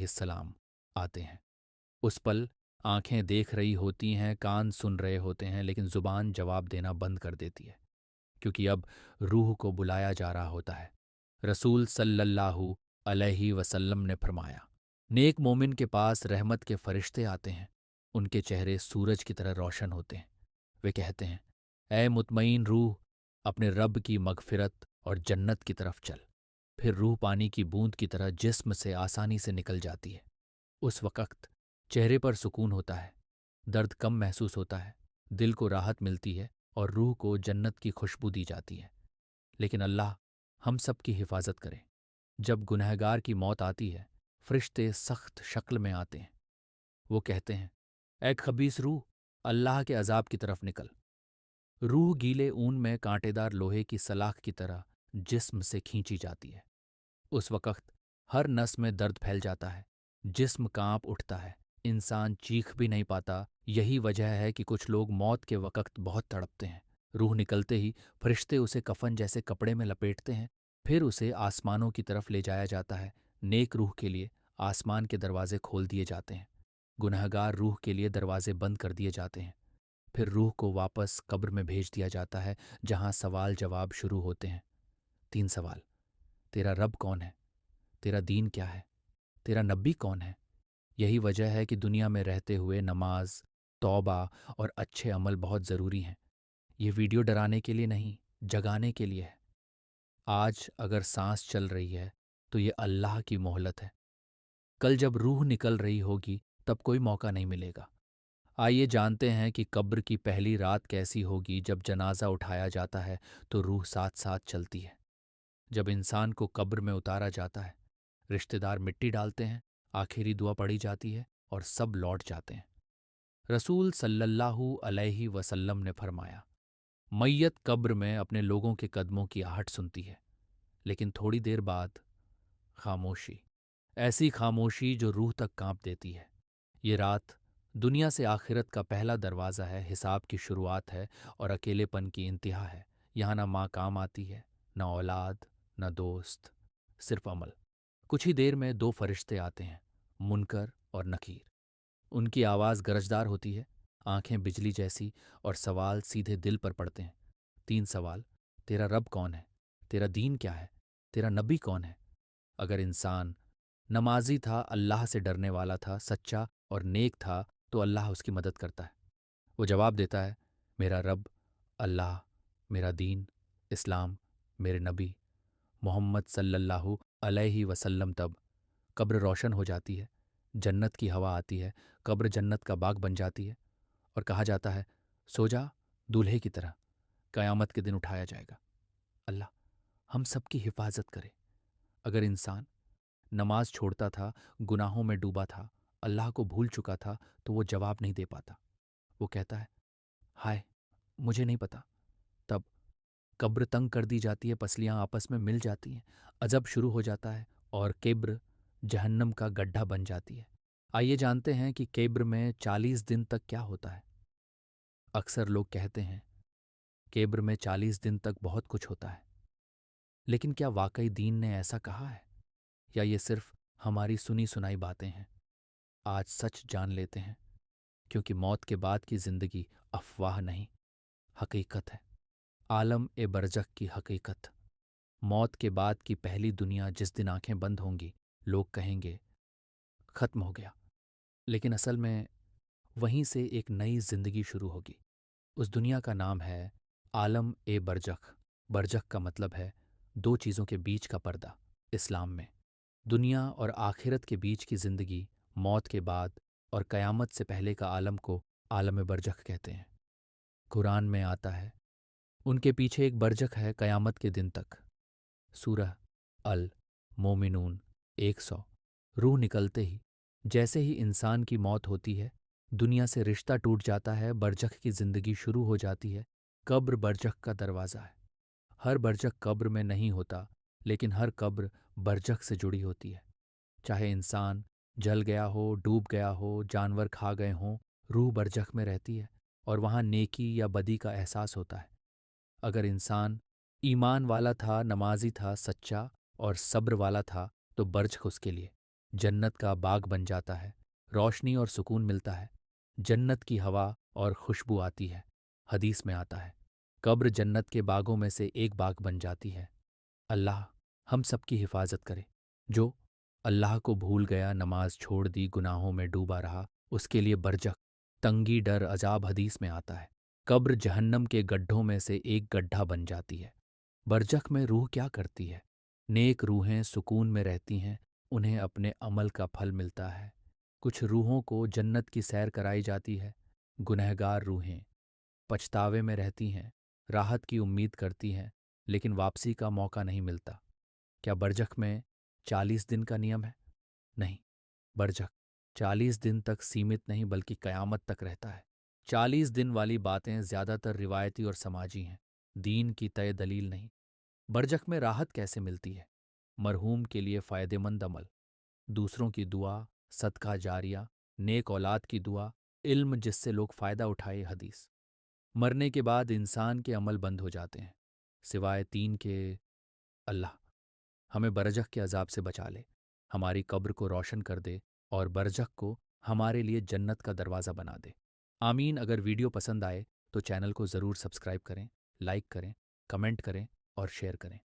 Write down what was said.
अलैहिस्सलाम आते हैं। उस पल आंखें देख रही होती हैं, कान सुन रहे होते हैं, लेकिन ज़ुबान जवाब देना बंद कर देती है, क्योंकि अब रूह को बुलाया जा रहा होता है। रसूल सल्लल्लाहु अलैहि वसल्लम ने फरमाया, नेक मोमिन के पास रहमत के फरिश्ते आते हैं। उनके चेहरे सूरज की तरह रोशन होते हैं। वे कहते हैं, ऐ मुतमईन रूह, अपने रब की मगफिरत और जन्नत की तरफ चल। फिर रूह पानी की बूंद की तरह जिस्म से आसानी से निकल जाती है। उस वक़्त चेहरे पर सुकून होता है, दर्द कम महसूस होता है, दिल को राहत मिलती है और रूह को जन्नत की खुशबू दी जाती है। लेकिन अल्लाह हम सब की हिफाजत करे। जब गुनहगार की मौत आती है, फरिश्ते सख्त शक्ल में आते हैं। वो कहते हैं, ऐ खबीस रूह, अल्लाह के अजाब की तरफ निकल। रूह गीले ऊन में कांटेदार लोहे की सलाख की तरह जिस्म से खींची जाती है। उस वक़्त हर नस में दर्द फैल जाता है, जिस्म कांप उठता है, इंसान चीख भी नहीं पाता। यही वजह है कि कुछ लोग मौत के वक़्त बहुत तड़पते हैं। रूह निकलते ही फरिश्ते उसे कफन जैसे कपड़े में लपेटते हैं, फिर उसे आसमानों की तरफ ले जाया जाता है। नेक रूह के लिए आसमान के दरवाजे खोल दिए जाते हैं, गुनहगार रूह के लिए दरवाजे बंद कर दिए जाते हैं। फिर रूह को वापस कब्र में भेज दिया जाता है, जहाँ सवाल जवाब शुरू होते हैं। 3 सवाल। तेरा रब कौन है? तेरा दीन क्या है? तेरा नबी कौन है? यही वजह है कि दुनिया में रहते हुए नमाज, तौबा और अच्छे अमल बहुत ज़रूरी हैं। ये वीडियो डराने के लिए नहीं, जगाने के लिए है। आज अगर सांस चल रही है तो ये अल्लाह की मोहलत है। कल जब रूह निकल रही होगी तब कोई मौका नहीं मिलेगा। आइए जानते हैं कि कब्र की पहली रात कैसी होगी। जब जनाजा उठाया जाता है तो रूह साथ साथ चलती है। जब इंसान को कब्र में उतारा जाता है, रिश्तेदार मिट्टी डालते हैं, आखिरी दुआ पड़ी जाती है और सब लौट जाते हैं। रसूल सल्लल्लाहु अलैहि वसल्लम ने फरमाया, मैयत कब्र में अपने लोगों के कदमों की आहट सुनती है, लेकिन थोड़ी देर बाद खामोशी, ऐसी खामोशी जो रूह तक कांप देती है। ये रात दुनिया से आखिरत का पहला दरवाज़ा है, हिसाब की शुरुआत है और अकेलेपन की इंतहा है। यहाँ ना माँ काम आती है, ना औलाद, ना दोस्त, सिर्फ अमल। कुछ ही देर में 2 फरिश्ते आते हैं, मुनकर और नकीर। उनकी आवाज़ गरजदार होती है, आंखें बिजली जैसी, और सवाल सीधे दिल पर पड़ते हैं। 3 सवाल। तेरा रब कौन है? तेरा दीन क्या है? तेरा नबी कौन है? अगर इंसान नमाजी था, अल्लाह से डरने वाला था, सच्चा और नेक था, तो अल्लाह उसकी मदद करता है। वो जवाब देता है, मेरा रब अल्लाह, मेरा दीन इस्लाम, मेरे नबी मोहम्मद सल्लल्लाहु अलैहि वसल्लम। तब कब्र रोशन हो जाती है, जन्नत की हवा आती है, कब्र जन्नत का बाग बन जाती है और कहा जाता है, सो जा दूल्हे की तरह, क़यामत के दिन उठाया जाएगा। अल्लाह हम सब की हिफाजत करे। अगर इंसान नमाज छोड़ता था, गुनाहों में डूबा था, अल्लाह को भूल चुका था, तो वो जवाब नहीं दे पाता। वो कहता है, हाय मुझे नहीं पता। तब कब्र तंग कर दी जाती है, पसलियां आपस में मिल जाती हैं, अजब शुरू हो जाता है और केब्र जहन्नम का गड्ढा बन जाती है। आइए जानते हैं कि केब्र में 40 दिन तक क्या होता है। अक्सर लोग कहते हैं केब्र में 40 दिन तक बहुत कुछ होता है, लेकिन क्या वाकई दीन ने ऐसा कहा है, या ये सिर्फ हमारी सुनी सुनाई बातें हैं? आज सच जान लेते हैं, क्योंकि मौत के बाद की जिंदगी अफवाह नहीं, हकीकत है। आलम ए बरज़ख की हकीकत। मौत के बाद की पहली दुनिया, जिस दिन आंखें बंद होंगी, लोग कहेंगे खत्म हो गया, लेकिन असल में वहीं से एक नई जिंदगी शुरू होगी। उस दुनिया का नाम है आलम ए बरज़ख। बरज़ख का मतलब है 2 चीज़ों के बीच का पर्दा। इस्लाम में दुनिया और आखिरत के बीच की जिंदगी, मौत के बाद और क़यामत से पहले का आलम को आलम ए बरज़ख कहते हैं। कुरान में आता है, उनके पीछे एक बरज़ख है क़यामत के दिन तक। सूरह अल मोमिनून 100। रूह निकलते ही, जैसे ही इंसान की मौत होती है, दुनिया से रिश्ता टूट जाता है, बरज़ख की जिंदगी शुरू हो जाती है। कब्र बरज़ख का दरवाज़ा है। हर बरज़ख कब्र में नहीं होता, लेकिन हर कब्र बरज़ख से जुड़ी होती है। चाहे इंसान जल गया हो, डूब गया हो, जानवर खा गए हों, रूह बरज़ख में रहती है और वहाँ नेकी या बदी का एहसास होता है। अगर इंसान ईमान वाला था, नमाजी था, सच्चा और सब्र वाला था, तो बरज़ख उसके लिए जन्नत का बाग बन जाता है, रोशनी और सुकून मिलता है। जन्नत की हवा और खुशबू आती है। हदीस में आता है, कब्र जन्नत के बागों में से एक बाग बन जाती है। अल्लाह हम सबकी हिफाजत करे। जो अल्लाह को भूल गया, नमाज छोड़ दी, गुनाहों में डूबा रहा, उसके लिए बरजख, तंगी, डर, अजाब हदीस में आता है। कब्र जहन्नम के गड्ढों में से एक गड्ढा बन जाती है। बरजख में रूह क्या करती है? नेक रूहें सुकून में रहती हैं, उन्हें अपने अमल का फल मिलता है। कुछ रूहों को जन्नत की सैर कराई जाती है। गुनहगार रूहें पछतावे में रहती हैं, राहत की उम्मीद करती हैं, लेकिन वापसी का मौका नहीं मिलता। क्या बरजख में 40 दिन का नियम है? नहीं, बरजख 40 दिन तक सीमित नहीं बल्कि कयामत तक रहता है। 40 दिन वाली बातें ज़्यादातर रिवायती और समाजी हैं, दीन की तय दलील नहीं। बरजख में राहत कैसे मिलती है? मरहूम के लिए फ़ायदेमंद अमल, दूसरों की दुआ, सदका जारिया, नेक औलाद की दुआ, इल्म जिससे लोग फ़ायदा उठाए हदीस। मरने के बाद इंसान के अमल बंद हो जाते हैं, सिवाय 3 के। अल्लाह हमें बरजख के अजाब से बचा ले, हमारी कब्र को रोशन कर दे और बरजख को हमारे लिए जन्नत का दरवाज़ा बना दे। आमीन। अगर वीडियो पसंद आए तो चैनल को ज़रूर सब्सक्राइब करें, लाइक करें, कमेंट करें और शेयर करें।